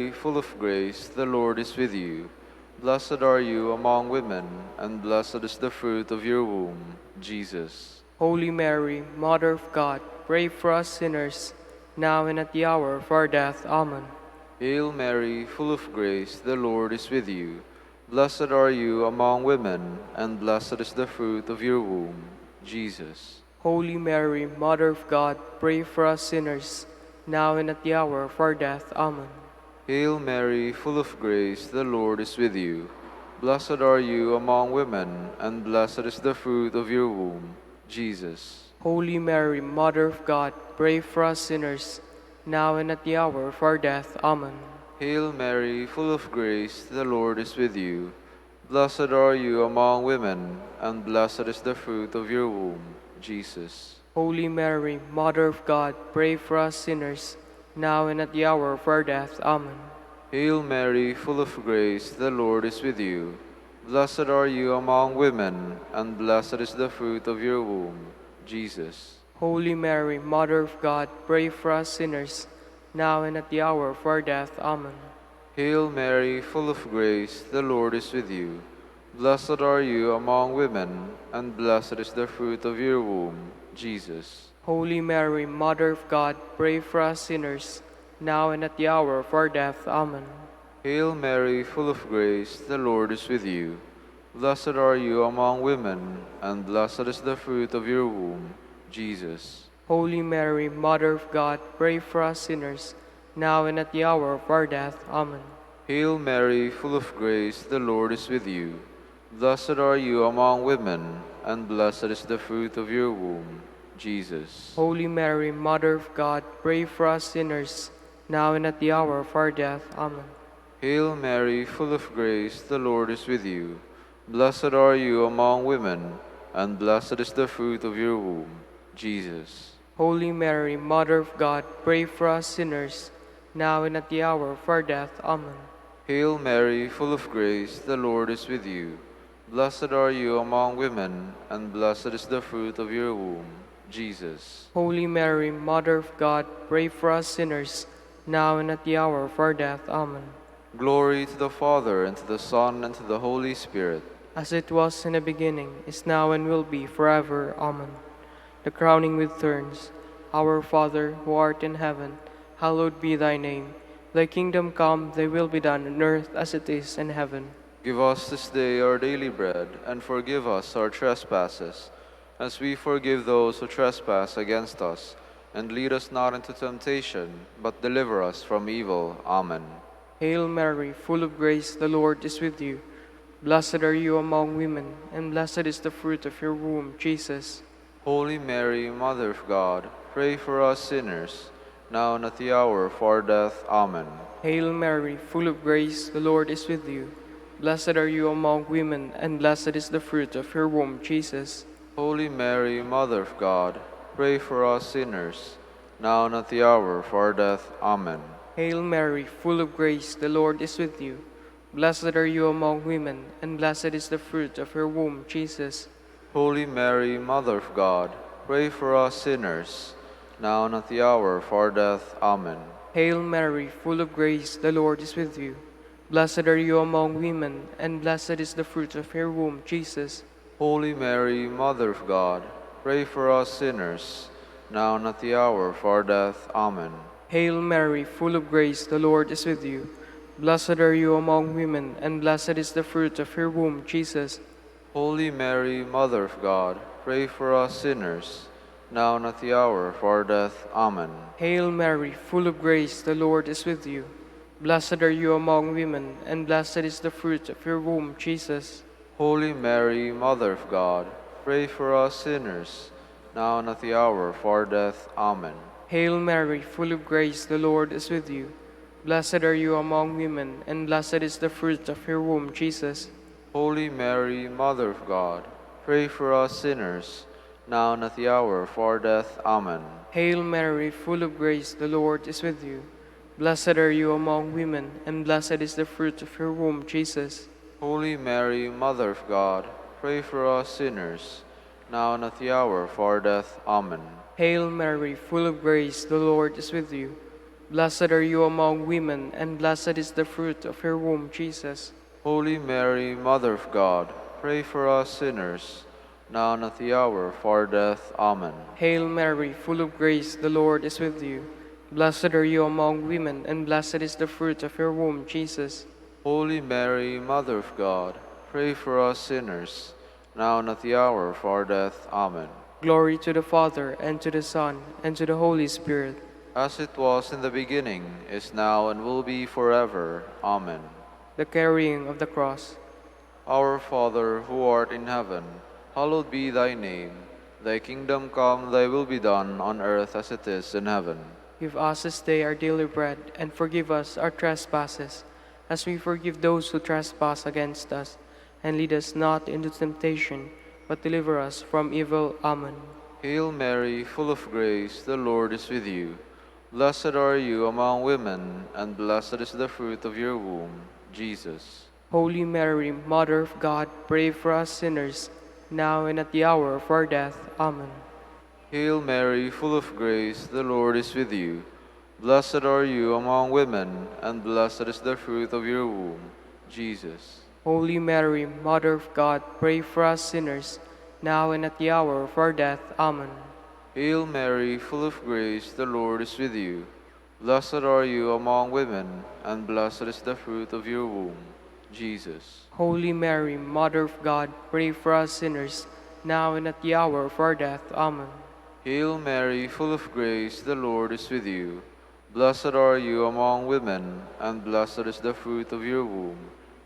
full of grace, the Lord is with you. Blessed are you among women, and blessed is the fruit of your womb, Jesus. Holy Mary, Mother of God, pray for us sinners, now and at the hour of our death. Amen. Hail Mary, full of grace, the Lord is with you. Blessed are you among women, and blessed is the fruit of your womb, Jesus. Holy Mary, Mother of God, pray for us sinners, now and at the hour of our death. Amen. Hail Mary, full of grace, the Lord is with you. Blessed are you among women, and blessed is the fruit of your womb, Jesus. Holy Mary, Mother of God, pray for us sinners, now and at the hour of our death. Amen. Hail Mary, full of grace, the Lord is with you. Blessed are you among women, and blessed is the fruit of your womb, Jesus. Holy Mary, Mother of God, pray for us sinners, now and at the hour of our death. Amen. Hail Mary, full of grace, the Lord is with you. Blessed are you among women, and blessed is the fruit of your womb, Jesus. Holy Mary, Mother of God, pray for us sinners, now and at the hour of our death. Amen. Hail Mary, full of grace, the Lord is with you. Blessed are you among women, and blessed is the fruit of your womb, Jesus. Holy Mary, Mother of God, pray for us sinners, now and at the hour of our death. Amen. Hail Mary, full of grace, the Lord is with you. Blessed are you among women, and blessed is the fruit of your womb, Jesus. Holy Mary, Mother of God, pray for us sinners, now and at the hour of our death. Amen. Hail Mary, full of grace, the Lord is with you. Blessed are you among women, and blessed is the fruit of your womb, Jesus. Holy Mary, Mother of God, pray for us sinners, now and at the hour of our death. Amen. Hail Mary, full of grace, the Lord is with you. Blessed are you among women, and blessed is the fruit of your womb, Jesus. Holy Mary, Mother of God, pray for us sinners, now and at the hour of our death. Amen. Hail Mary, full of grace, the Lord is with you. Blessed are you among women, and blessed is the fruit of your womb, Jesus. Holy Mary, Mother of God, pray for us sinners, now and at the hour of our death. Amen. Glory to the Father, and to the Son, and to the Holy Spirit. As it was in the beginning, is now, and will be forever. Amen. The crowning with thorns. Our Father, who art in heaven, hallowed be thy name. Thy kingdom come, thy will be done on earth as it is in heaven. Give us this day our daily bread, and forgive us our trespasses, as we forgive those who trespass against us. And lead us not into temptation, but deliver us from evil. Amen. Hail Mary, full of grace, the Lord is with you. Blessed are you among women, and blessed is the fruit of your womb, Jesus. Holy Mary, Mother of God, pray for us sinners, now and at the hour of our death. Amen. Hail Mary, full of grace, the Lord is with you. Blessed are you among women, and blessed is the fruit of your womb, Jesus. Holy Mary, Mother of God, pray for us sinners, now and at the hour of our death. Amen. Hail Mary, full of grace, the Lord is with you. Blessed are you among women, and blessed is the fruit of your womb, Jesus. Holy Mary, Mother of God, pray for us sinners, now and at the hour of our death. Amen. Hail Mary, full of grace, the Lord is with you. Blessed are you among women, and blessed is the fruit of your womb, Jesus. Holy Mary, Mother of God, pray for us sinners, now and at the hour of our death. Amen. Hail Mary, full of grace, the Lord is with you. Blessed are you among women, and blessed is the fruit of your womb, Jesus. Holy Mary, Mother of God, pray for us sinners, now and at the hour of our death. Amen. Hail Mary, full of grace, the Lord is with you. Blessed are you among women, and blessed is the fruit of your womb, Jesus. Holy Mary, Mother of God, pray for us sinners, now and at the hour of our death. Amen. Hail Mary, full of grace, the Lord is with you. Blessed are you among women, and blessed is the fruit of your womb, Jesus. Holy Mary, Mother of God, pray for us sinners, now and at the hour of our death. Amen. Hail Mary, full of grace, the Lord is with you. Blessed are you among women, and blessed is the fruit of your womb, Jesus. Holy Mary, Mother of God, pray for us sinners, now and at the hour of our death. Amen. Hail Mary, full of grace, the Lord is with you. Blessed are you among women, and blessed is the fruit of your womb, Jesus. Holy Mary, Mother of God, pray for us sinners, now and at the hour of our death. Amen. Hail Mary, full of grace, the Lord is with you. Blessed are you among women, and blessed is the fruit of your womb, Jesus. Holy Mary, Mother of God, pray for us sinners, now and at the hour of our death. Amen. Glory to the Father, and to the Son, and to the Holy Spirit. As it was in the beginning, is now, and will be forever. Amen. The carrying of the cross. Our Father, who art in heaven, hallowed be thy name. Thy kingdom come, thy will be done, on earth as it is in heaven. Give us this day our daily bread, and forgive us our trespasses, as we forgive those who trespass against us. And lead us not into temptation, but deliver us from evil. Amen. Hail Mary, full of grace, the Lord is with you. Blessed are you among women, and blessed is the fruit of your womb, Jesus. Holy Mary, Mother of God, pray for us sinners, now and at the hour of our death. Amen. Hail Mary, full of grace, the Lord is with you. Blessed are you among women, and blessed is the fruit of your womb, Jesus. Holy Mary, Mother of God, pray for us sinners, now and at the hour of our death. Amen. Hail Mary, full of grace, the Lord is with you. Blessed are you among women, and blessed is the fruit of your womb, Jesus. Holy Mary, Mother of God, pray for us sinners, now and at the hour of our death. Amen. Hail Mary, full of grace, the Lord is with you. Blessed are you among women, and blessed is the fruit of your womb,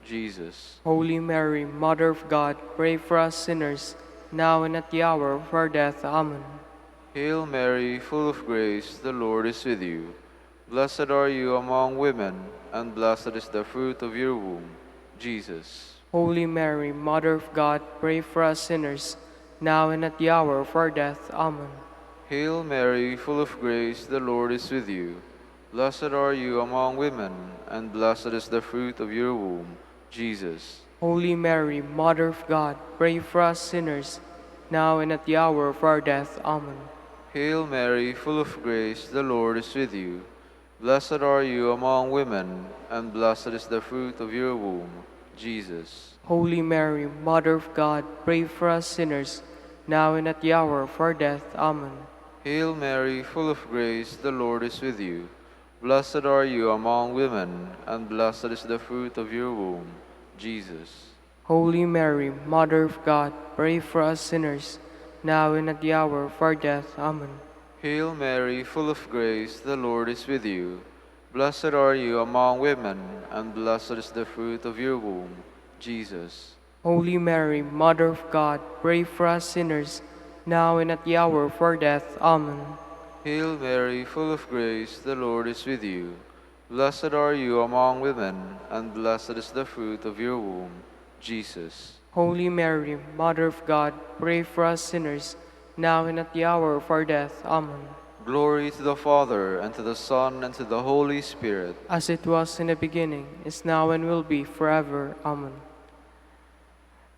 Jesus. Holy Mary, Mother of God, pray for us sinners, now and at the hour of our death. Amen. Hail Mary, full of grace, the Lord is with you. Blessed are you among women, and blessed is the fruit of your womb, Jesus. Holy Mary, Mother of God, pray for us sinners, now and at the hour of our death. Amen. Hail Mary, full of grace, the Lord is with you. Blessed are you among women, and blessed is the fruit of your womb, Jesus. Holy Mary, Mother of God, pray for us sinners, now and at the hour of our death. Amen. Hail Mary, full of grace, the Lord is with you. Blessed are you among women, and blessed is the fruit of your womb, Jesus. Holy Mary, Mother of God, pray for us sinners, now and at the hour of our death. Amen. Hail Mary, full of grace, the Lord is with you. Blessed are you among women, and blessed is the fruit of your womb, Jesus. Holy Mary, Mother of God, pray for us sinners, now and at the hour of our death. Amen. Hail Mary, full of grace, the Lord is with you. Blessed are you among women, and blessed is the fruit of your womb, Jesus. Holy Mary, Mother of God, pray for us sinners, now and at the hour of our death. Amen. Hail Mary, full of grace, the Lord is with you. Blessed are you among women, and blessed is the fruit of your womb, Jesus. Holy Mary, Mother of God, pray for us sinners, now and at the hour of our death. Amen. Glory to the Father, and to the Son, and to the Holy Spirit. As it was in the beginning, is now, and will be forever. Amen.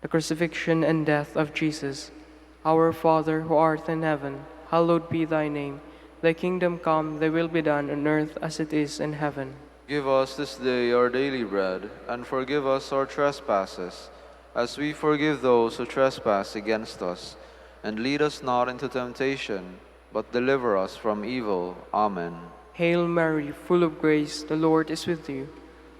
The crucifixion and death of Jesus. Our Father, who art in heaven, hallowed be thy name. Thy kingdom come, thy will be done on earth as it is in heaven. Give us this day our daily bread, and forgive us our trespasses, as we forgive those who trespass against us. And lead us not into temptation, but deliver us from evil. Amen. Hail Mary, full of grace, the Lord is with you.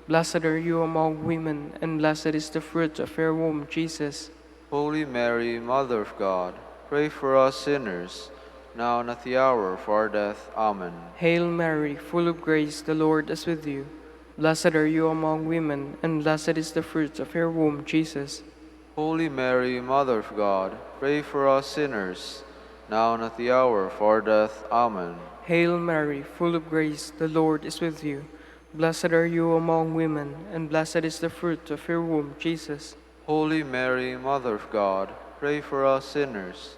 Blessed are you among women, and blessed is the fruit of your womb, Jesus. Holy Mary, Mother of God, pray for us sinners, now and at the hour of our death. Amen. Hail Mary, full of grace, the Lord is with you. Blessed are you among women, and blessed is the fruit of your womb, Jesus. Holy Mary, Mother of God, pray for us sinners, now and at the hour of our death. Amen. Hail Mary, full of grace, the Lord is with you. Blessed are you among women, and blessed is the fruit of your womb, Jesus. Holy Mary, Mother of God, pray for us sinners,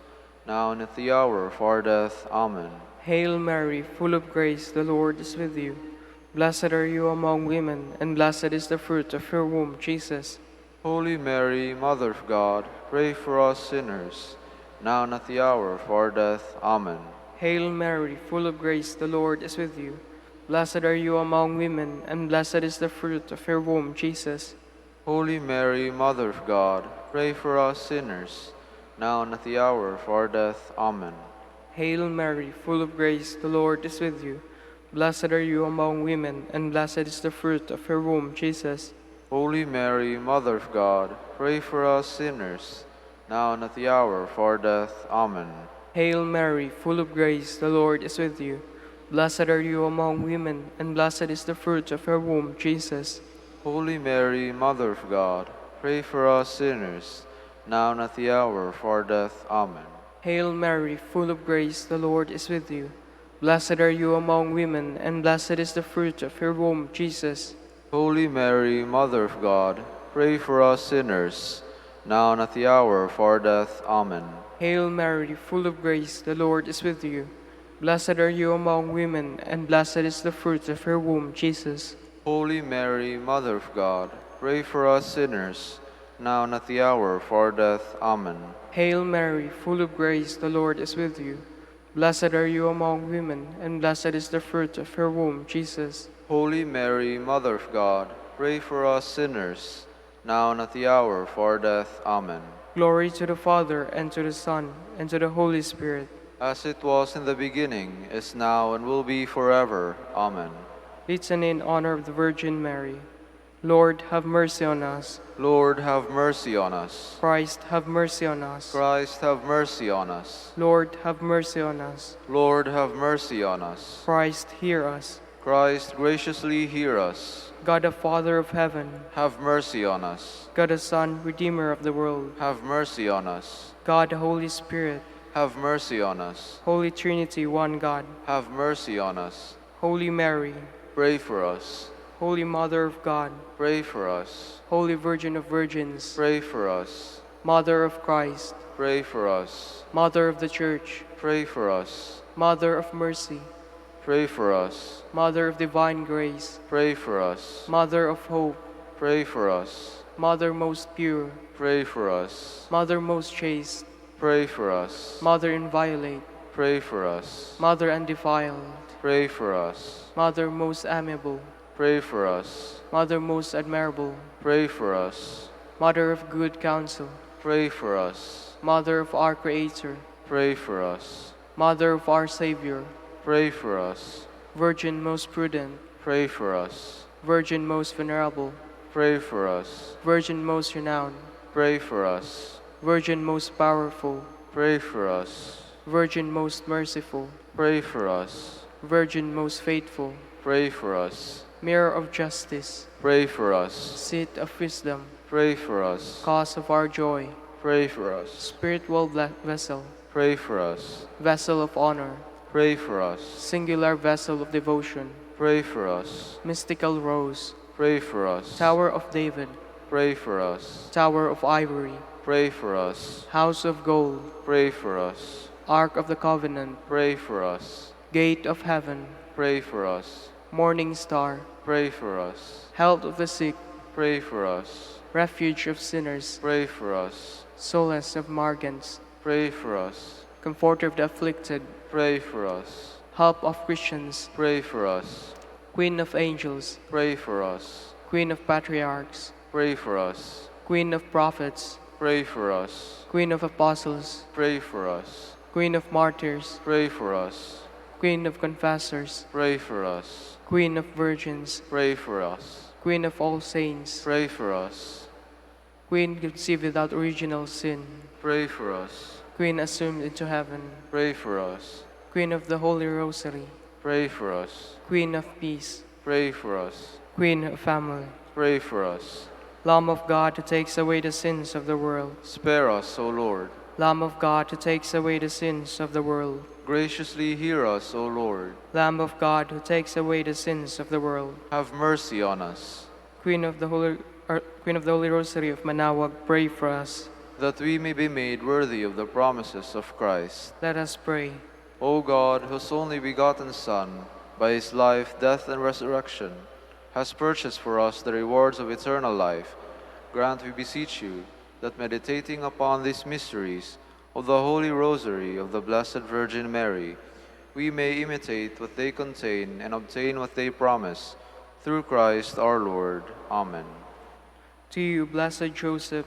now and at the hour of our death. Amen. Hail Mary, full of grace, the Lord is with you. Blessed are you among women, and blessed is the fruit of your womb, Jesus. Holy Mary, Mother of God, pray for us sinners, now and at the hour of our death. Amen. Hail Mary, full of grace, the Lord is with you. Blessed are you among women, and blessed is the fruit of your womb, Jesus. Holy Mary, Mother of God, pray for us sinners, now and at the hour of our death. Amen. Hail Mary, full of grace, the Lord is with you. Blessed are you among women, and blessed is the fruit of your womb, Jesus. Holy Mary, Mother of God, pray for us sinners, now and at the hour of our death. Amen. Hail Mary, full of grace, the Lord is with you. Blessed are you among women, and blessed is the fruit of your womb, Jesus. Holy Mary, Mother of God, pray for us sinners, now and at the hour of our death. Amen. Hail Mary, full of grace, the Lord is with you. Blessed are you among women, and blessed is the fruit of your womb, Jesus. Holy Mary, Mother of God, pray for us sinners, now and at the hour of our death. Amen. Hail Mary, full of grace, the Lord is with you. Blessed are you among women, and blessed is the fruit of your womb, Jesus. Holy Mary, Mother of God, pray for us sinners, now and at the hour of our death. Amen. Hail Mary, full of grace, the Lord is with you. Blessed are you among women, and blessed is the fruit of your womb, Jesus. Holy Mary, Mother of God, pray for us sinners, now and at the hour of our death. Amen. Glory to the Father, and to the Son, and to the Holy Spirit. As it was in the beginning, is now, and will be forever. Amen. Litany in honor of the Virgin Mary. Lord, have mercy on us. Lord, have mercy on us. Christ, have mercy on us. Christ, have mercy on us. Lord, have mercy on us. Lord, have mercy on us. Christ, hear us. Christ, graciously hear us. God the Father of heaven, Have mercy on us. God the Son, Redeemer of the world, Have mercy on us. God the Holy Spirit, Have mercy on us. Holy Trinity, one God, Have mercy on us. Holy Mary, Pray for us. Holy Mother of God, Pray for us. Holy Virgin of Virgins, Pray for us. Mother of Christ, Pray for us. Mother of the Church, Pray for us. Mother of Mercy, Pray for us. Mother of Divine Grace, Pray for us. Mother of Hope, Pray for us. Mother most pure, Pray for us. Mother most chaste, Pray for us. Mother inviolate, Pray for us. Mother undefiled, Pray for us. Mother most amiable, Pray for us. Mother most admirable, Pray for us. Mother of good counsel, Pray for us. Mother of our Creator, Pray for us. Mother of our Savior, Pray for us. Virgin most prudent, Pray for us. Virgin most venerable, Pray for us. Virgin most renowned, Pray for us. Virgin most powerful, Pray for us. Virgin most merciful, Pray for us. Virgin most faithful, Pray for us. Mirror of justice, Pray for us. Seat of wisdom, Pray for us. Cause of our joy, Pray for us. Spiritual vessel, Pray for us. Vessel of honor, Pray for us. Singular vessel of devotion, Pray for us. Mystical rose, Pray for us. Tower of David, Pray for us. Tower of ivory, Pray for us. House of gold, Pray for us. Ark of the covenant, Pray for us. Gate of heaven, Pray for us. Morning star, Pray for us. Health of the sick, Pray for us. Refuge of sinners, Pray for us. Solace of Margans, Pray for us. Comforter of the afflicted, Pray for us. Help of Christians, Pray for us. Queen of angels, Pray for us. Queen of patriarchs, Pray for us. Queen of prophets, Pray for us. Queen of apostles, Pray for us. Queen of martyrs, Pray for us. Queen of confessors, Pray for us. Queen of virgins, Pray for us. Queen of all saints, Pray for us. Queen conceived without original sin, Pray for us. Queen assumed into heaven, Pray for us. Queen of the Holy Rosary, Pray for us. Queen of peace, Pray for us. Queen of family, Pray for us. Lamb of God who takes away the sins of the world, Spare us, O Lord. Lamb of God who takes away the sins of the world, Graciously hear us, O Lord. Lamb of God who takes away the sins of the world, Have mercy on us, Queen of the Holy Rosary of Manaoag, pray for us. that we may be made worthy of the promises of Christ. Let us pray. O God, whose only begotten Son, by his life, death, and resurrection, has purchased for us the rewards of eternal life, grant, we beseech you, that meditating upon these mysteries of the Holy Rosary of the Blessed Virgin Mary, we may imitate what they contain and obtain what they promise. Through Christ our Lord. Amen. To you, blessed Joseph,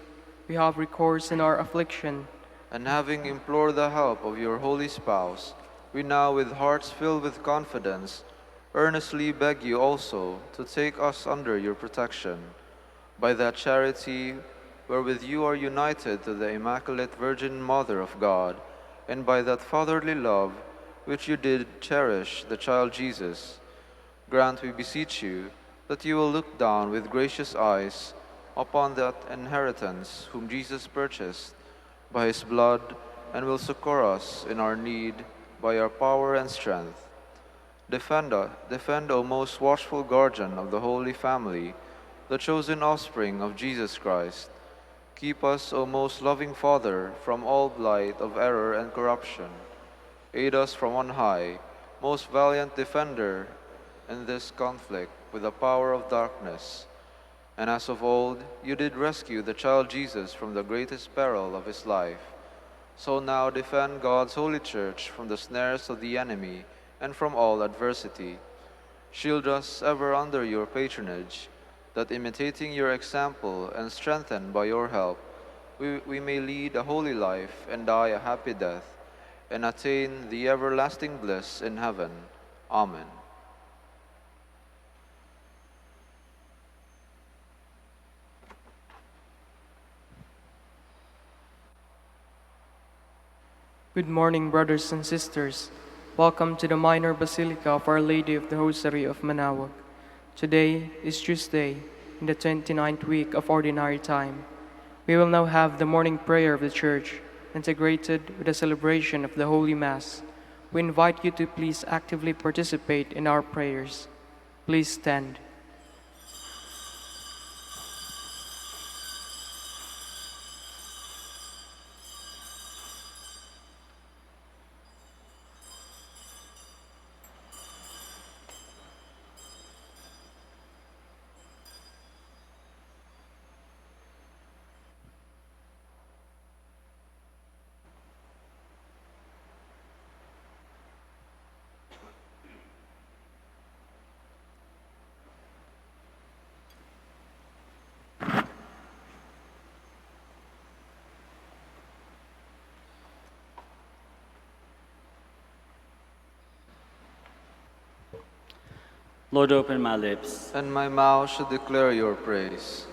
we have recourse in our affliction. And having implored the help of your holy spouse, we now, with hearts filled with confidence, earnestly beg you also to take us under your protection. By that charity wherewith you are united to the Immaculate Virgin Mother of God, and by that fatherly love which you did cherish the child Jesus, grant, we beseech you, that you will look down with gracious eyes upon that inheritance whom Jesus purchased by his blood, and will succor us in our need by your power and strength. Defend, O most watchful guardian of the Holy Family, the chosen offspring of Jesus Christ. Keep us, O most loving Father, from all blight of error and corruption. Aid us from on high, most valiant defender in this conflict with the power of darkness. And as of old, you did rescue the child Jesus from the greatest peril of his life. So now defend God's holy church from the snares of the enemy and from all adversity. Shield us ever under your patronage, that imitating your example and strengthened by your help, we may lead a holy life and die a happy death, and attain the everlasting bliss in heaven. Amen. Good morning, brothers and sisters. Welcome to the Minor Basilica of Our Lady of the Rosary of Manaoag. Today is Tuesday, in the 29th week of Ordinary Time. We will now have the morning prayer of the Church, integrated with the celebration of the Holy Mass. We invite you to please actively participate in our prayers. Please stand. Lord, open my lips. And my mouth should declare your praise.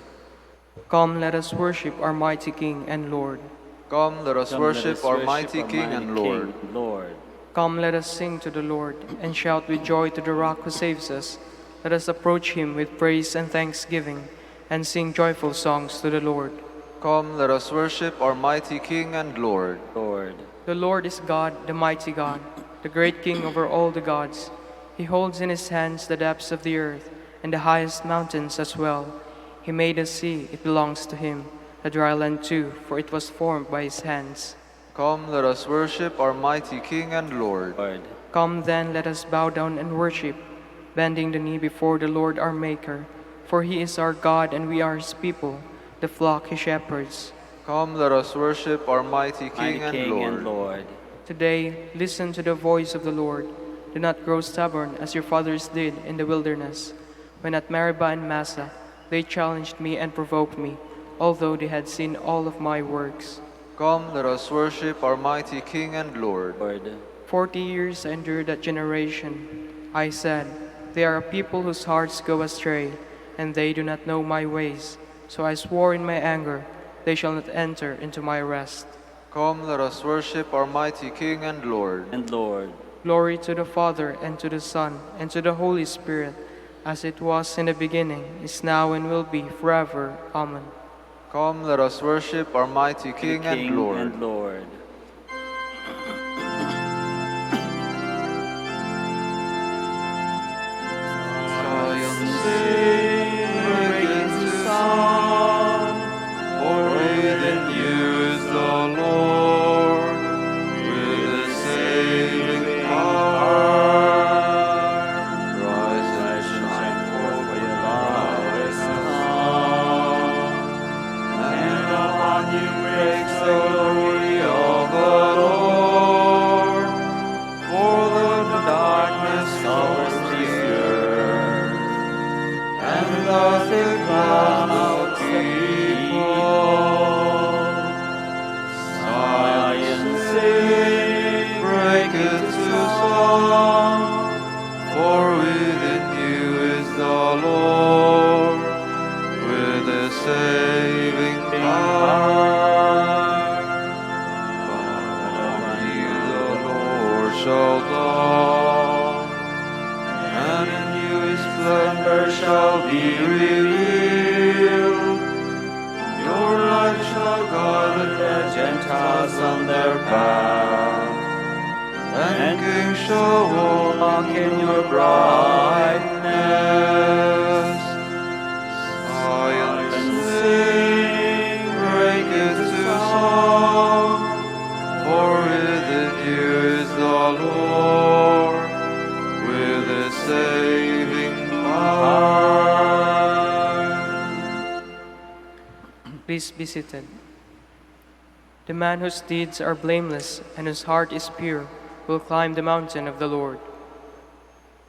Come, let us worship our mighty King and Lord. Come, let us Come, let worship us our worship mighty our King mighty and Lord. King, Lord. Come, let us sing to the Lord, and shout with joy to the rock who saves us. Let us approach him with praise and thanksgiving, and sing joyful songs to the Lord. Come, let us worship our mighty King and Lord. Lord. The Lord is God, the mighty God, the great King over all the gods. He holds in his hands the depths of the earth, and the highest mountains as well. He made the sea, it belongs to him, the dry land too, for it was formed by his hands. Come, let us worship our mighty King and Lord. Lord. Come then, let us bow down and worship, bending the knee before the Lord our Maker. For he is our God, and we are his people, the flock he shepherds. Come, let us worship our mighty Mighty King and King Lord. and Lord. Today, listen to the voice of the Lord. Do not grow stubborn as your fathers did in the wilderness, when at Meribah and Massa they challenged me and provoked me, although they had seen all of my works. Come, let us worship our mighty King and Lord. Lord. 40 years I endured that generation. I said, they are a people whose hearts go astray, and they do not know my ways. So I swore in my anger, they shall not enter into my rest. Come, let us worship our mighty King and Lord. And Lord. Glory to the Father, and to the Son, and to the Holy Spirit, as it was in the beginning, is now, and will be, forever. Amen. Come, let us worship our mighty King and Lord. And Lord. Zion sing, break into song, for within you is the Lord, with a saving power. Rise and shine forth, for your light is come, and upon you breaks the glory of Gentiles on their path, and kings shall walk in your brightness. Zion sing, break it to song, for within you is the Lord, with his saving power. Please be seated. The man whose deeds are blameless and whose heart is pure will climb the mountain of the Lord.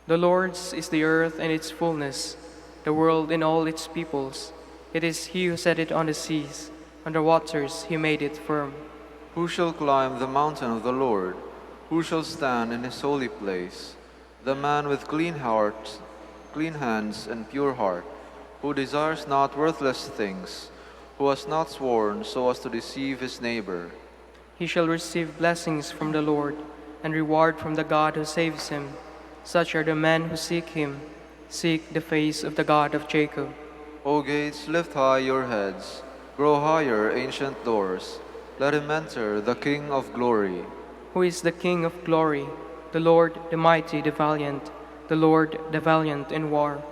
The Lord's is the earth and its fullness, the world and all its peoples. It is he who set it on the seas, on the waters he made it firm. Who shall climb the mountain of the Lord? Who shall stand in his holy place? The man with clean heart, clean hands and pure heart, who desires not worthless things, who has not sworn so as to deceive his neighbor. He shall receive blessings from the Lord, and reward from the God who saves him. Such are the men who seek him, seek the face of the God of Jacob. O gates, lift high your heads, grow higher, ancient doors. Let him enter, the King of glory. Who is the King of glory? The Lord, the mighty, the valiant, the Lord, the valiant in war.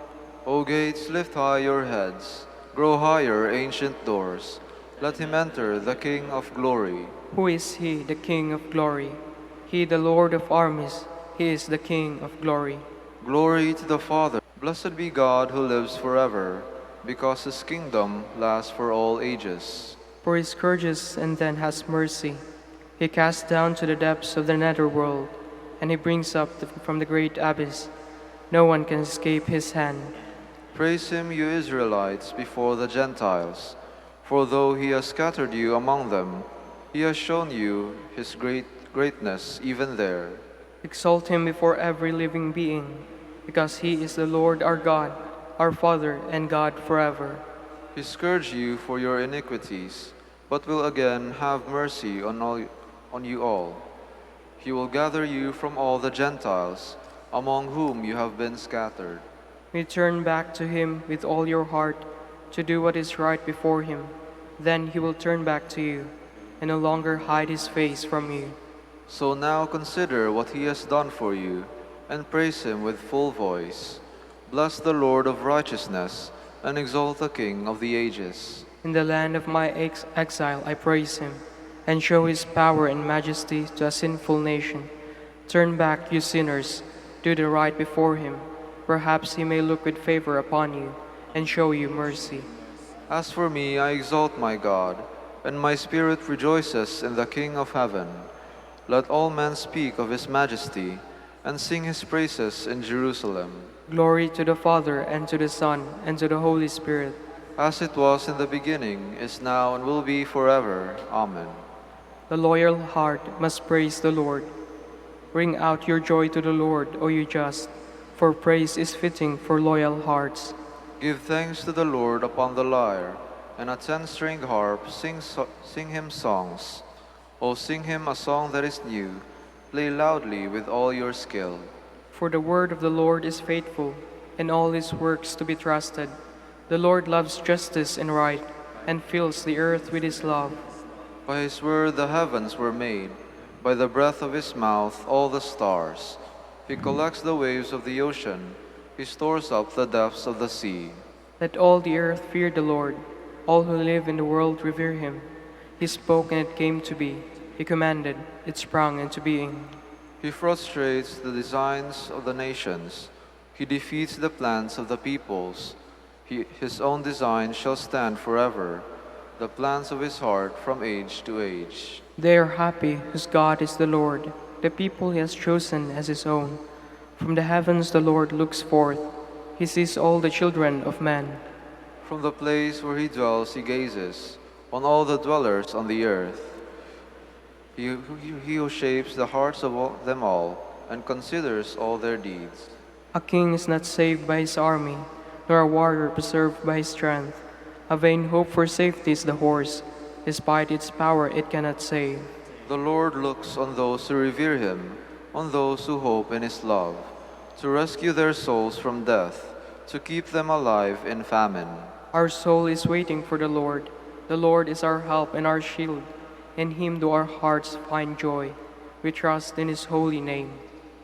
O gates, lift high your heads, grow higher, ancient doors. Let him enter, the King of glory. Who is he, the King of glory? He, the Lord of armies, he is the King of glory. Glory to the Father. Blessed be God who lives forever, because his kingdom lasts for all ages. For he scourges and then has mercy. He casts down to the depths of the netherworld, and he brings up from the great abyss. No one can escape his hand. Praise him, you Israelites, before the Gentiles. For though he has scattered you among them, he has shown you his greatness even there. Exalt him before every living being, because he is the Lord our God, our Father and God forever. He scourged you for your iniquities, but will again have mercy on you all. He will gather you from all the Gentiles, among whom you have been scattered. Return back to him with all your heart, to do what is right before him. Then he will turn back to you, and no longer hide his face from you. So now consider what he has done for you, and praise him with full voice. Bless the Lord of righteousness, and exalt the King of the ages. In the land of my exile I praise him, and show his power and majesty to a sinful nation. Turn back, you sinners, do the right before him. Perhaps he may look with favor upon you, and show you mercy. As for me, I exalt my God, and my spirit rejoices in the King of heaven. Let all men speak of his majesty, and sing his praises in Jerusalem. Glory to the Father, and to the Son, and to the Holy Spirit. As it was in the beginning, is now, and will be forever. Amen. The loyal heart must praise the Lord. Bring out your joy to the Lord, O you just, for praise is fitting for loyal hearts. Give thanks to the Lord upon the lyre, and a 10-stringed harp, sing him songs. O sing him a song that is new, play loudly with all your skill. For the word of the Lord is faithful, and all his works to be trusted. The Lord loves justice and right, and fills the earth with his love. By his word the heavens were made, by the breath of his mouth all the stars. He collects the waves of the ocean, he stores up the depths of the sea. Let all the earth fear the Lord, all who live in the world revere him. He spoke and it came to be, he commanded, it sprang into being. He frustrates the designs of the nations, he defeats the plans of the peoples. His own design shall stand forever, the plans of his heart from age to age. They are happy whose God is the Lord, the people he has chosen as his own. From the heavens the Lord looks forth, he sees all the children of men. From the place where he dwells he gazes, on all the dwellers on the earth. He who shapes the hearts of them all, and considers all their deeds. A king is not saved by his army, nor a warrior preserved by his strength. A vain hope for safety is the horse, despite its power it cannot save. The Lord looks on those who revere him, on those who hope in his love, to rescue their souls from death, to keep them alive in famine. Our soul is waiting for the Lord. The Lord is our help and our shield. In him do our hearts find joy. We trust in his holy name.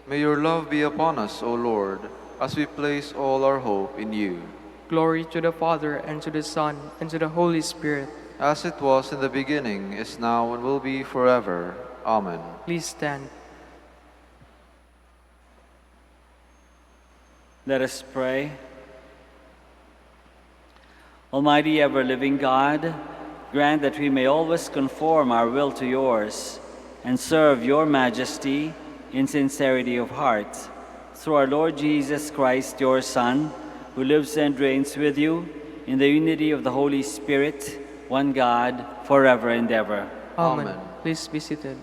May your love be upon us, O Lord, as we place all our hope in you. Glory to the Father, and to the Son, and to the Holy Spirit. As it was in the beginning, is now, and will be forever. Amen. Please stand. Let us pray. Almighty ever-living God, grant that we may always conform our will to yours and serve your majesty in sincerity of heart. Through our Lord Jesus Christ, your Son, who lives and reigns with you in the unity of the Holy Spirit, one God, forever and ever. Amen. Amen. Please be seated.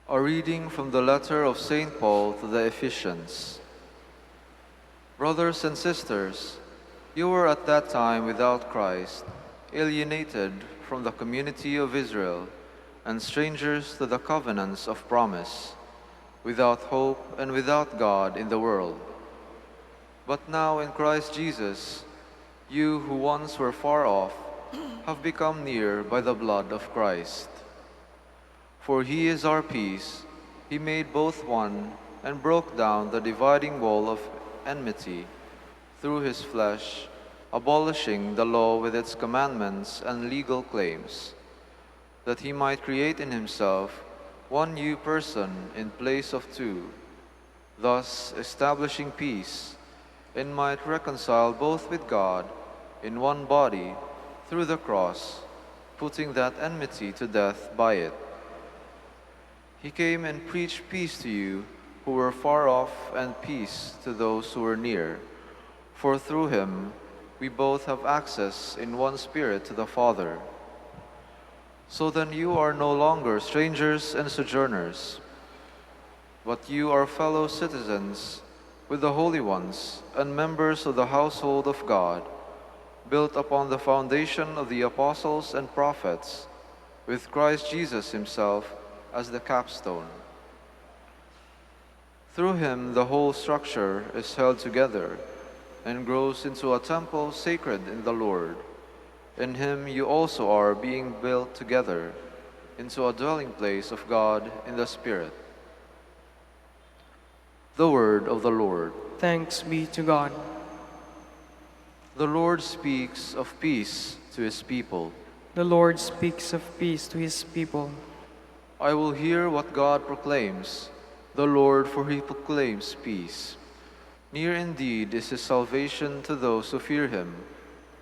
A reading from the letter of St. Paul to the Ephesians. Brothers and sisters, you were at that time without Christ, alienated from the community of Israel, and strangers to the covenants of promise, without hope and without God in the world. But now in Christ Jesus, you who once were far off have become near by the blood of Christ. For he is our peace. He made both one and broke down the dividing wall of enmity through his flesh, abolishing the law with its commandments and legal claims, that he might create in himself one new person in place of two, thus establishing peace, and might reconcile both with God in one body through the cross, putting that enmity to death by it. He came and preached peace to you who were far off, and peace to those who were near. For through him we both have access in one Spirit to the Father. So then you are no longer strangers and sojourners, but you are fellow citizens with the holy ones and members of the household of God, built upon the foundation of the apostles and prophets, with Christ Jesus himself as the capstone. Through him the whole structure is held together and grows into a temple sacred in the Lord. In him you also are being built together into a dwelling place of God in the Spirit. The word of the Lord. Thanks be to God. The Lord speaks of peace to his people. The Lord speaks of peace to his people. I will hear what God proclaims, the Lord, for he proclaims peace. Near indeed is his salvation to those who fear him,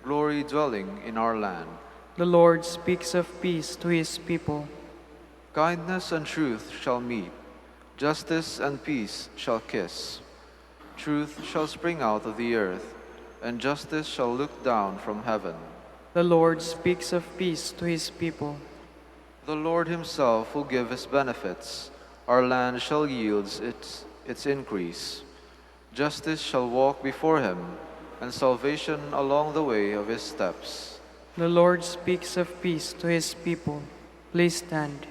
glory dwelling in our land. The Lord speaks of peace to his people. Kindness and truth shall meet, justice and peace shall kiss. Truth shall spring out of the earth, and justice shall look down from heaven. The Lord speaks of peace to his people. The Lord himself will give his benefits. Our land shall yield its increase. Justice shall walk before him, and salvation along the way of his steps. The Lord speaks of peace to his people. Please stand.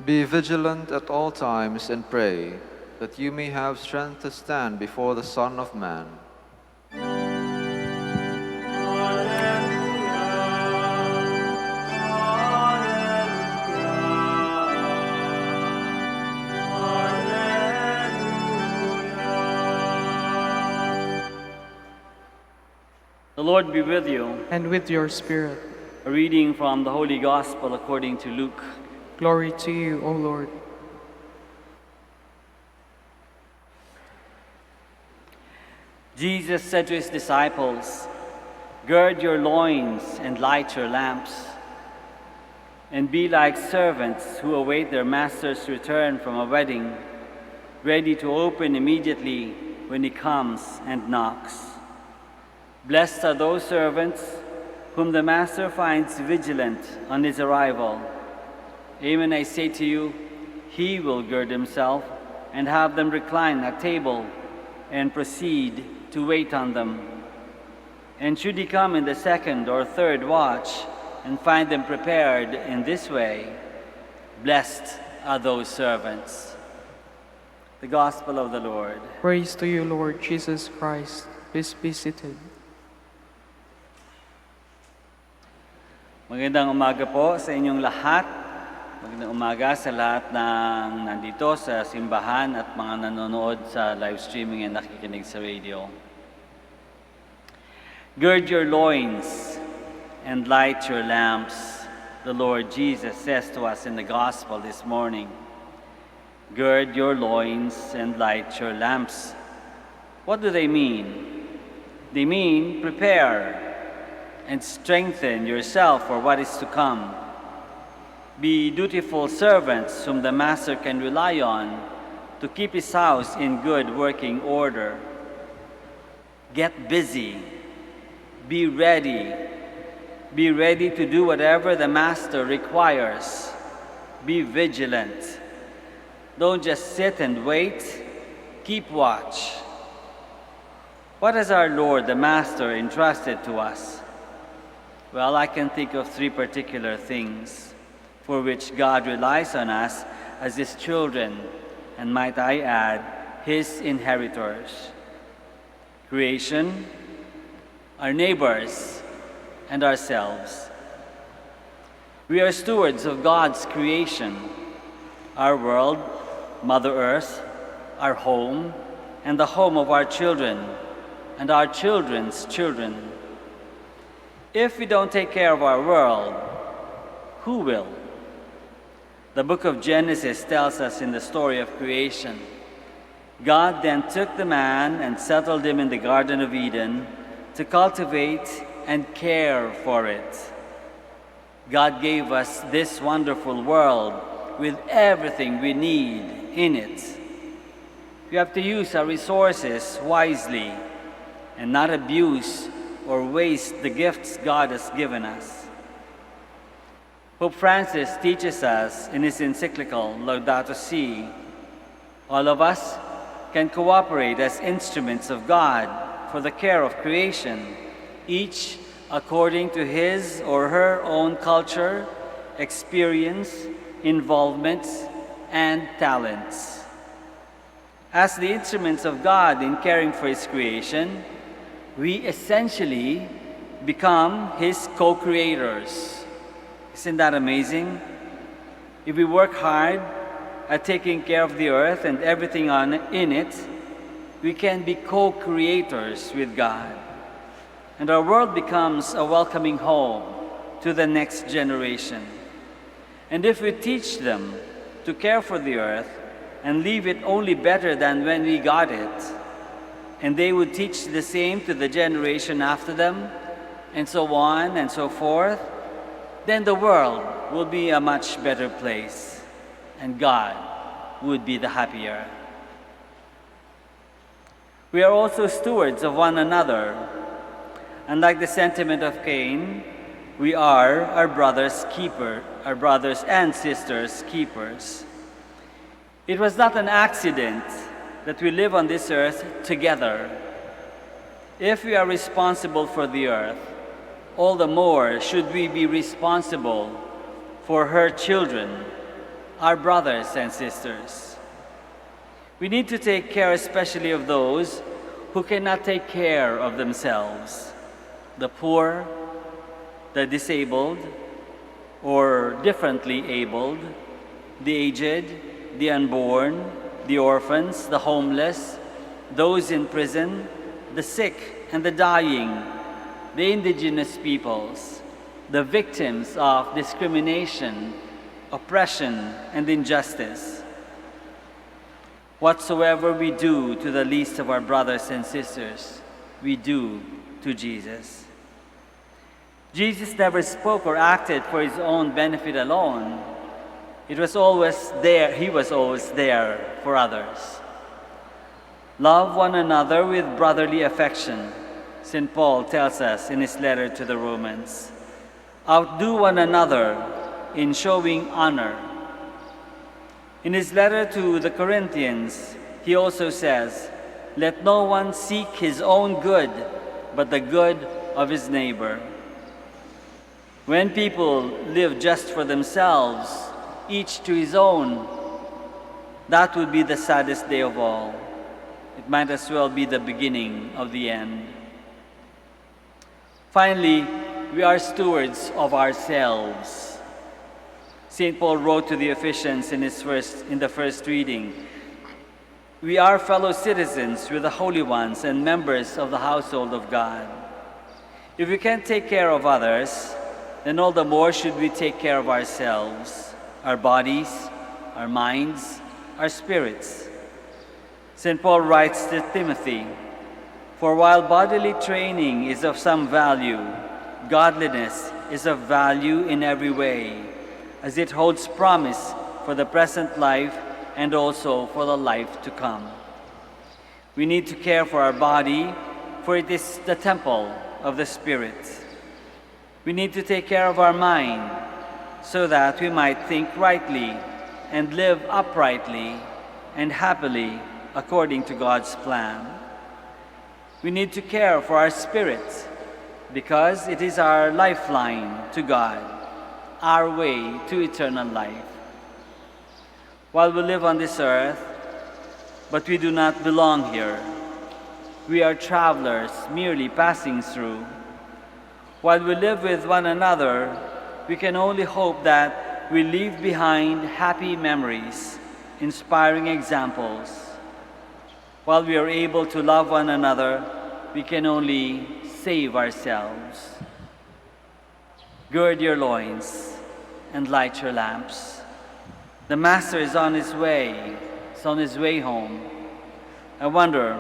Be vigilant at all times and pray, that you may have strength to stand before the Son of Man. The Lord be with you. And with your spirit. A reading from the Holy Gospel according to Luke. Glory to you, O Lord. Jesus said to his disciples, "Gird your loins and light your lamps, and be like servants who await their master's return from a wedding, ready to open immediately when he comes and knocks. Blessed are those servants whom the master finds vigilant on his arrival. Amen, I say to you, he will gird himself and have them recline at table and proceed to wait on them. And should he come in the second or third watch and find them prepared in this way, blessed are those servants. The Gospel of the Lord. Praise to you, Lord Jesus Christ. Please be seated. Magandang umaga po sa inyong lahat. Magandang umaga sa lahat ng nandito sa simbahan at mga nanonood sa live streaming and nakikinig sa radio. Gird your loins and light your lamps, the Lord Jesus says to us in the Gospel this morning. Gird your loins and light your lamps. What do they mean? They mean prepare and strengthen yourself for what is to come. Be dutiful servants whom the Master can rely on to keep his house in good working order. Get busy. Be ready. Be ready to do whatever the Master requires. Be vigilant. Don't just sit and wait. Keep watch. What has our Lord, the Master, entrusted to us? Well, I can think of three particular things for which God relies on us as His children, and might I add, His inheritors. Creation, our neighbors, and ourselves. We are stewards of God's creation, our world, Mother Earth, our home, and the home of our children, and our children's children. If we don't take care of our world, who will? The book of Genesis tells us in the story of creation, God then took the man and settled him in the Garden of Eden to cultivate and care for it. God gave us this wonderful world with everything we need in it. We have to use our resources wisely and not abuse or waste the gifts God has given us. Pope Francis teaches us in his encyclical Laudato Si, all of us can cooperate as instruments of God for the care of creation, each according to his or her own culture, experience, involvements, and talents. As the instruments of God in caring for His creation, we essentially become His co-creators. Isn't that amazing? If we work hard at taking care of the earth and everything in it, we can be co-creators with God. And our world becomes a welcoming home to the next generation. And if we teach them to care for the earth and leave it only better than when we got it, and they would teach the same to the generation after them, and so on and so forth, then the world will be a much better place, and God would be the happier. We are also stewards of one another. Unlike the sentiment of Cain, we are our brothers' keeper, our brothers and sisters' keepers. It was not an accident that we live on this earth together. If we are responsible for the earth, all the more should we be responsible for her children, our brothers and sisters. We need to take care especially of those who cannot take care of themselves, the poor, the disabled, or differently abled, the aged, the unborn, the orphans, the homeless, those in prison, the sick and the dying, the indigenous peoples, the victims of discrimination, oppression, and injustice. Whatsoever we do to the least of our brothers and sisters, we do to Jesus. Jesus never spoke or acted for his own benefit alone. He was always there for others. Love one another with brotherly affection, St. Paul tells us in his letter to the Romans. Outdo one another in showing honor. In his letter to the Corinthians, he also says, "Let no one seek his own good, but the good of his neighbor. When people live just for themselves, each to his own, that would be the saddest day of all. It might as well be the beginning of the end. Finally, we are stewards of ourselves. St. Paul wrote to the Ephesians in the first reading, "We are fellow citizens with the holy ones and members of the household of God." If we can't take care of others, then all the more should we take care of ourselves, our bodies, our minds, our spirits. St. Paul writes to Timothy, "For while bodily training is of some value, godliness is of value in every way, as it holds promise for the present life and also for the life to come." We need to care for our body, for it is the temple of the Spirit. We need to take care of our mind, so that we might think rightly and live uprightly and happily according to God's plan. We need to care for our spirit, because it is our lifeline to God, our way to eternal life. While we live on this earth, but we do not belong here. We are travelers merely passing through. While we live with one another, we can only hope that we leave behind happy memories, inspiring examples. While we are able to love one another, we can only save ourselves. Gird your loins and light your lamps. The Master is on his way. He's on his way home. I wonder,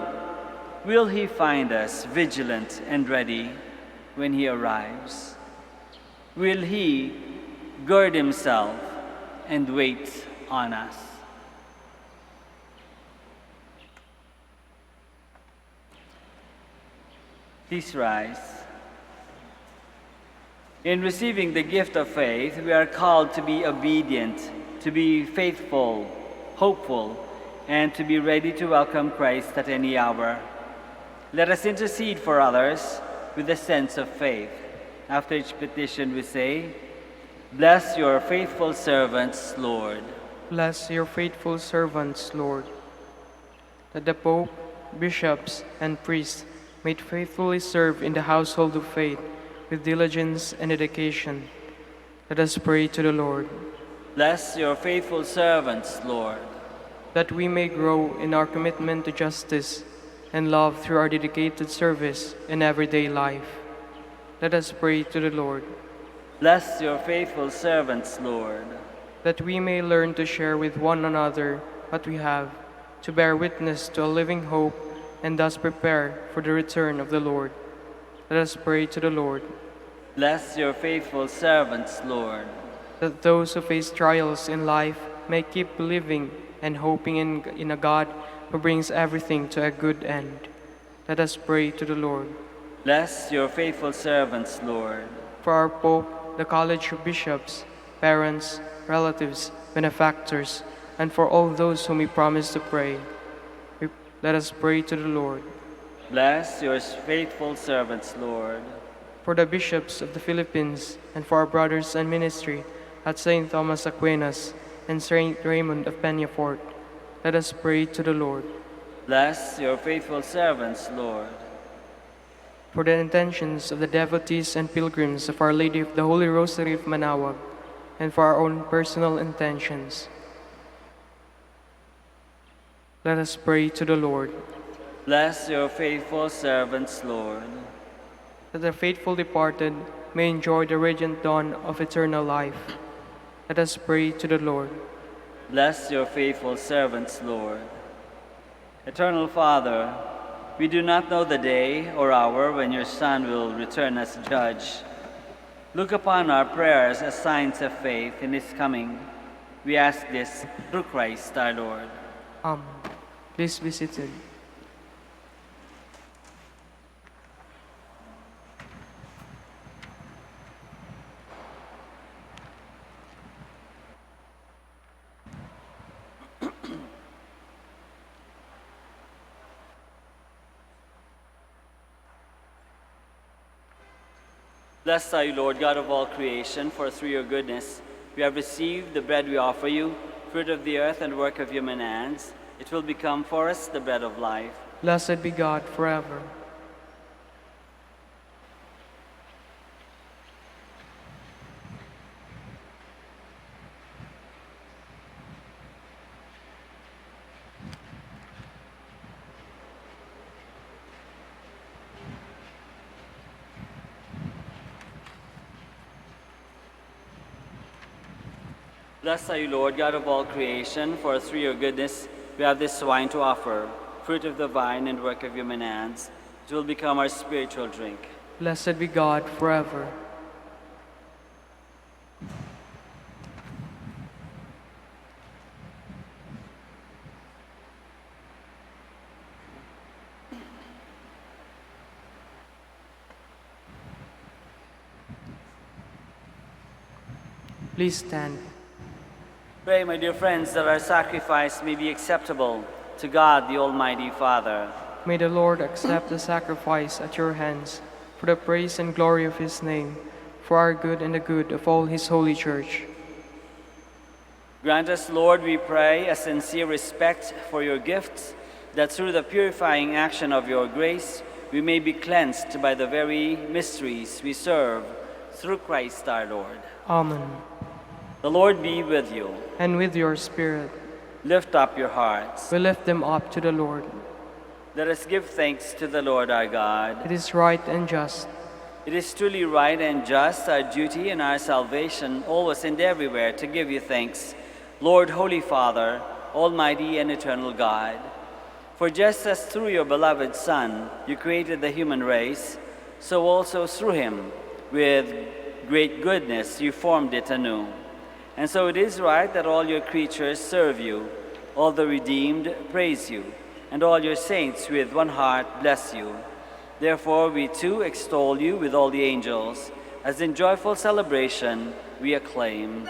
will he find us vigilant and ready when he arrives? Will he gird himself and wait on us? Please rise. In receiving the gift of faith, we are called to be obedient, to be faithful, hopeful, and to be ready to welcome Christ at any hour. Let us intercede for others with a sense of faith. After each petition we say, "Bless your faithful servants, Lord." Bless your faithful servants, Lord, that the Pope, bishops, and priests may faithfully serve in the household of faith with diligence and dedication. Let us pray to the Lord. Bless your faithful servants, Lord. That we may grow in our commitment to justice and love through our dedicated service in everyday life. Let us pray to the Lord. Bless your faithful servants, Lord. That we may learn to share with one another what we have, to bear witness to a living hope, and thus prepare for the return of the Lord. Let us pray to the Lord. Bless your faithful servants, Lord. That those who face trials in life may keep believing and hoping in a God who brings everything to a good end. Let us pray to the Lord. Bless your faithful servants, Lord. For our Pope, the College of Bishops, parents, relatives, benefactors, and for all those whom we promise to pray, let us pray to the Lord. Bless your faithful servants, Lord. For the bishops of the Philippines, and for our brothers and ministry at St. Thomas Aquinas and St. Raymond of Peñafort, let us pray to the Lord. Bless your faithful servants, Lord. For the intentions of the devotees and pilgrims of Our Lady of the Holy Rosary of Manaoag, and for our own personal intentions, let us pray to the Lord. Bless your faithful servants, Lord. That the faithful departed may enjoy the radiant dawn of eternal life, let us pray to the Lord. Bless your faithful servants, Lord. Eternal Father, we do not know the day or hour when your Son will return as judge. Look upon our prayers as signs of faith in his coming. We ask this through Christ our Lord. Amen. Please be seated. Blessed are you, Lord God of all creation, for through your goodness we have received the bread we offer you, fruit of the earth and work of human hands. It will become for us the bread of life. Blessed be God forever. Blessed are you, Lord God of all creation, for through your goodness we have this wine to offer, fruit of the vine and work of human hands. It will become our spiritual drink. Blessed be God forever. Please stand. Pray, my dear friends, that our sacrifice may be acceptable to God, the Almighty Father. May the Lord accept the sacrifice at your hands for the praise and glory of his name, for our good and the good of all his holy church. Grant us, Lord, we pray, a sincere respect for your gifts, that through the purifying action of your grace we may be cleansed by the very mysteries we serve, through Christ our Lord. Amen. The Lord be with you. And with your spirit, Lift up your hearts. we lift them up to the Lord. Let us give thanks to the Lord our God. It is right and just. It is truly right and just, our duty and our salvation, always and everywhere, to give you thanks, Lord, Holy Father, Almighty and eternal God. For just as through your beloved Son you created the human race, so also through him, with great goodness, you formed it anew. And so it is right that all your creatures serve you, all the redeemed praise you, and all your saints with one heart bless you. Therefore we too extol you with all the angels, as in joyful celebration we acclaim.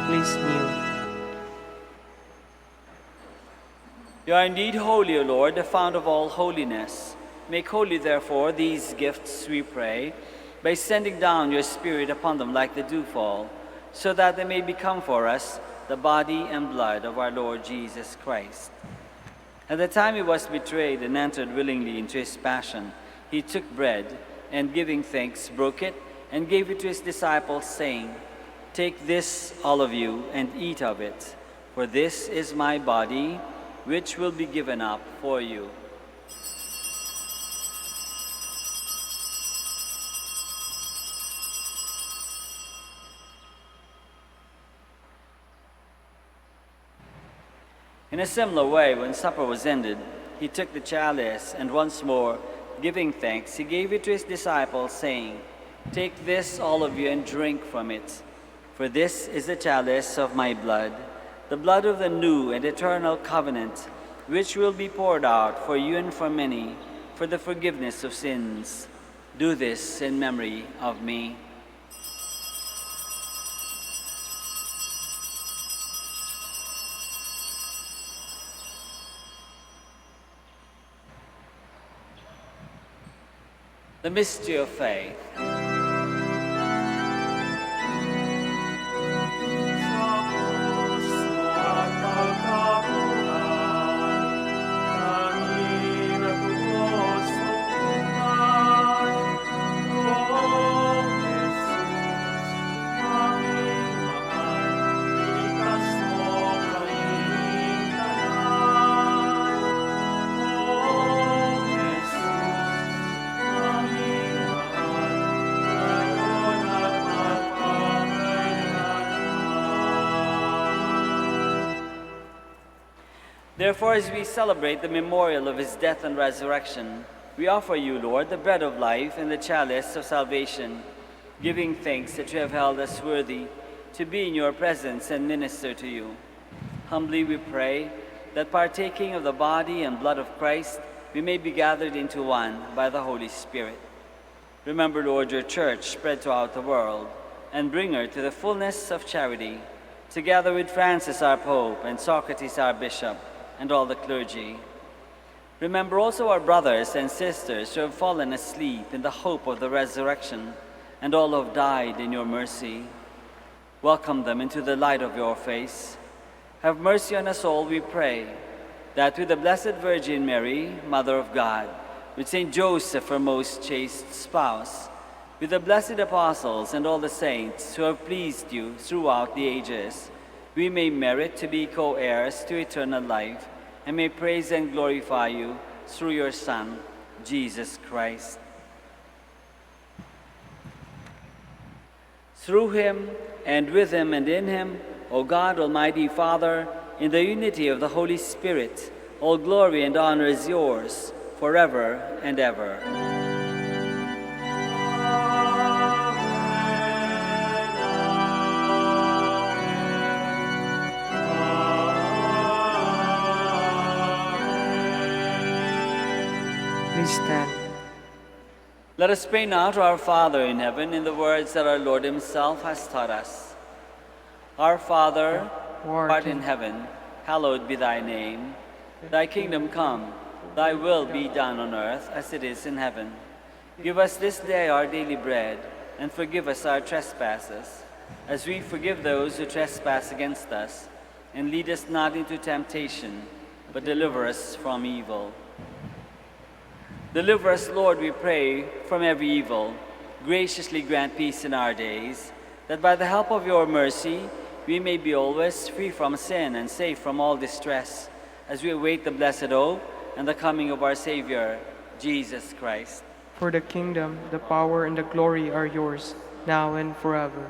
Please kneel. You are indeed holy, O Lord, the fount of all holiness. Make holy, therefore, these gifts, we pray, by sending down your Spirit upon them like the dewfall, so that they may become for us the body and blood of our Lord Jesus Christ. At the time he was betrayed and entered willingly into his passion, he took bread, and giving thanks, broke it, and gave it to his disciples, saying, "Take this, all of you, and eat of it, for this is my body, which will be given up for you." In a similar way, when supper was ended, he took the chalice, and once more, giving thanks, he gave it to his disciples, saying, "Take this, all of you, and drink from it. For this is the chalice of my blood, the blood of the new and eternal covenant, which will be poured out for you and for many, for the forgiveness of sins. Do this in memory of me." The mystery of faith. Therefore, as we celebrate the memorial of his death and resurrection, we offer you, Lord, the bread of life and the chalice of salvation, giving thanks that you have held us worthy to be in your presence and minister to you. Humbly we pray that partaking of the body and blood of Christ, we may be gathered into one by the Holy Spirit. Remember, Lord, your church spread throughout the world, and bring her to the fullness of charity, together with Francis our Pope and Socrates our Bishop, and all the clergy. Remember also our brothers and sisters who have fallen asleep in the hope of the resurrection, and all who have died in your mercy. Welcome them into the light of your face. Have mercy on us all, we pray, that with the Blessed Virgin Mary, Mother of God, with Saint Joseph, her most chaste spouse, with the blessed apostles and all the saints who have pleased you throughout the ages, we may merit to be co-heirs to eternal life, and may praise and glorify you through your Son, Jesus Christ. Through him, and with him, and in him, O God, Almighty Father, in the unity of the Holy Spirit, all glory and honor is yours, forever and ever. Please stand. Let us pray now to our Father in heaven in the words that our Lord himself has taught us. Our Father, who art in heaven, hallowed be thy name. Thy kingdom come, thy will be done on earth as it is in heaven. Give us this day our daily bread, and forgive us our trespasses, as we forgive those who trespass against us. And lead us not into temptation, but deliver us from evil. Deliver us, Lord, we pray, from every evil. Graciously grant peace in our days, that by the help of your mercy we may be always free from sin and safe from all distress, as we await the blessed hope and the coming of our Savior, Jesus Christ. For the kingdom, the power, and the glory are yours, now and forever.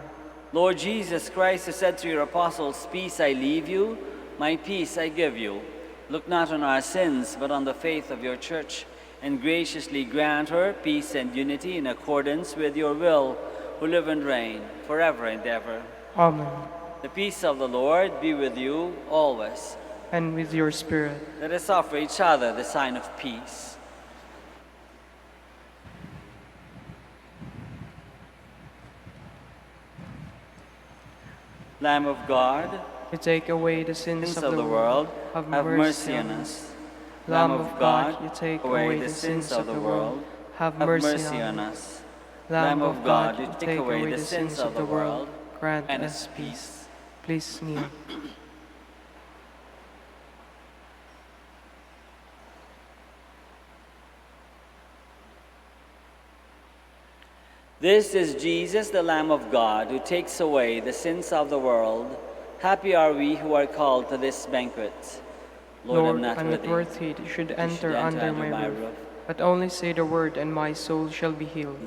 Lord Jesus Christ, who said to your apostles, "Peace I leave you, my peace I give you," look not on our sins, but on the faith of your church, and graciously grant her peace and unity in accordance with your will, who live and reign forever and ever. Amen. The peace of the Lord be with you always. And with your spirit. Let us offer each other the sign of peace. Lamb of God, You take away the sins Prince of the world, have mercy on us. Lamb of God, you take away the sins of the world, have mercy on us. Lamb of God, you take away the sins of the world, grant us peace. Please kneel. This is Jesus, the Lamb of God, who takes away the sins of the world. Happy are we who are called to this banquet. Lord, I'm not worthy you should enter under my roof, but only say the word and my soul shall be healed.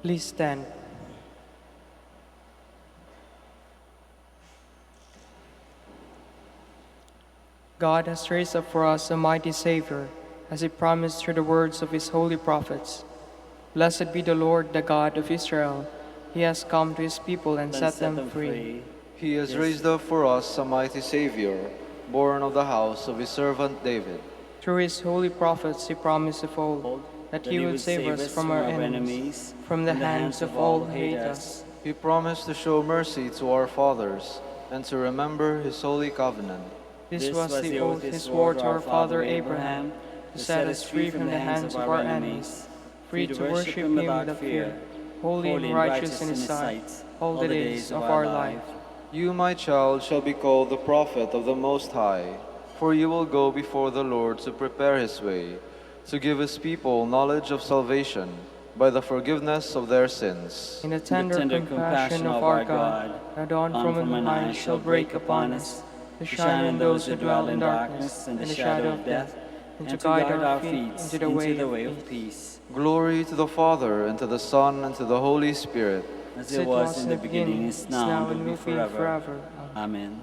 Please stand. God has raised up for us a mighty Savior, as He promised through the words of His holy prophets. Blessed be the Lord, the God of Israel. He has come to His people and set them free. He has raised up for us a mighty Savior, born of the house of his servant David. Through His holy prophets He promised of old that He would save us from our enemies, from the hands of all who hate us. He promised to show mercy to our fathers and to remember his holy covenant. This was the oath He swore to our father Abraham, to set us free from the hands of our enemies, free to worship Him without fear, holy and righteous in His sight, all the days of our life. You, my child, shall be called the prophet of the Most High, for you will go before the Lord to prepare his way, to give his people knowledge of salvation by the forgiveness of their sins. In the tender compassion of our God, a dawn from on high shall break upon us, to shine on those who dwell in darkness and the shadow of death, and to guide our feet into the way of peace. Glory to the Father, and to the Son, and to the Holy Spirit, as it was in the beginning, is now, and will be forever. Amen.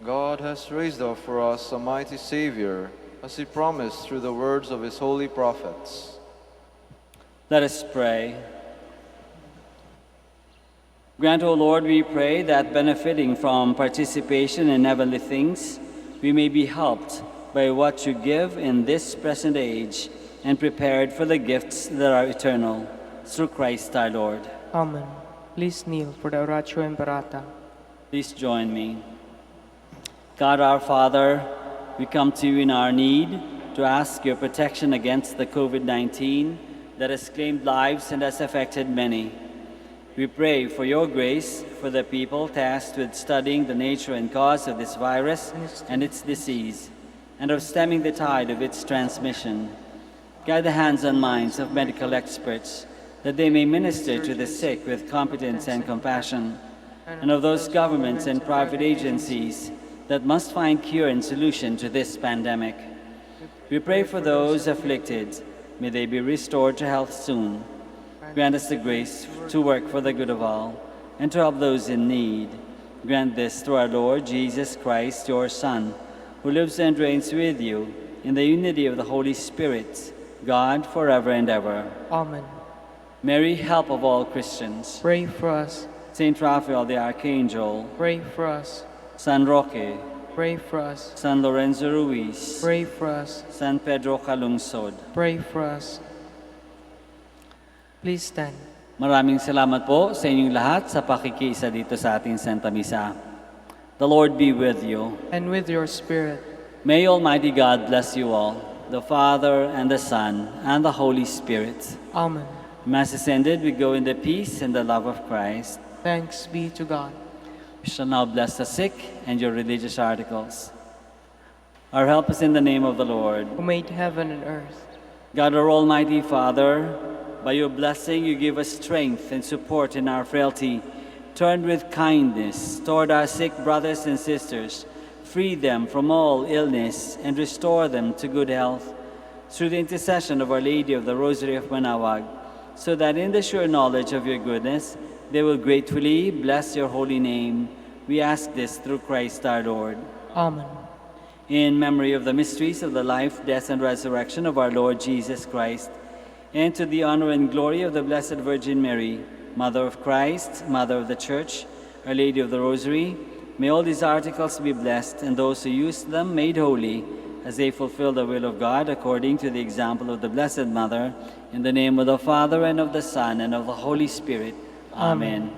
God has raised up for us a mighty Savior, as he promised through the words of his holy prophets. Let us pray. Grant, O Lord, we pray, that benefiting from participation in heavenly things, we may be helped by what you give in this present age and prepared for the gifts that are eternal, through Christ our Lord. Amen. Please kneel for the Oratio Imperata. Please join me. God our Father, we come to you in our need to ask your protection against the COVID-19 that has claimed lives and has affected many. We pray for your grace for the people tasked with studying the nature and cause of this virus and its disease, and of stemming the tide of its transmission. Guide the hands and minds of medical experts, that they may minister to the sick with competence and compassion, and of those governments and private agencies that must find cure and solution to this pandemic. We pray for those afflicted. May they be restored to health soon. Grant us the grace to work for the good of all, and to help those in need. Grant this through our Lord Jesus Christ, your Son, who lives and reigns with you in the unity of the Holy Spirit, God, forever and ever. Amen. Mary, help of all Christians. Pray for us. Saint Raphael the Archangel. Pray for us. San Roque. Pray for us. San Lorenzo Ruiz. Pray for us. San Pedro Calungsod. Pray for us. Please stand. Maraming salamat po sa inyong lahat sa pakikiisa dito sa ating Santa Misa. The Lord be with you. And with your spirit. May Almighty God bless you all, the Father and the Son and the Holy Spirit. Amen. Mass is ended. We go in the peace and the love of Christ. Thanks be to God. We shall now bless the sick and your religious articles. Our help is in the name of the Lord, Who made heaven and earth. God, our Almighty Father, by your blessing you give us strength and support in our frailty. Turn with kindness toward our sick brothers and sisters. Free them from all illness and restore them to good health. Through the intercession of Our Lady of the Rosary of Manaoag, so that in the sure knowledge of your goodness, they will gratefully bless your holy name. We ask this through Christ our Lord. Amen. In memory of the mysteries of the life, death, and resurrection of our Lord Jesus Christ, and to the honor and glory of the Blessed Virgin Mary, Mother of Christ, Mother of the Church, Our Lady of the Rosary, may all these articles be blessed, and those who use them made holy, as they fulfill the will of God according to the example of the Blessed Mother, in the name of the Father, and of the Son, and of the Holy Spirit. Amen.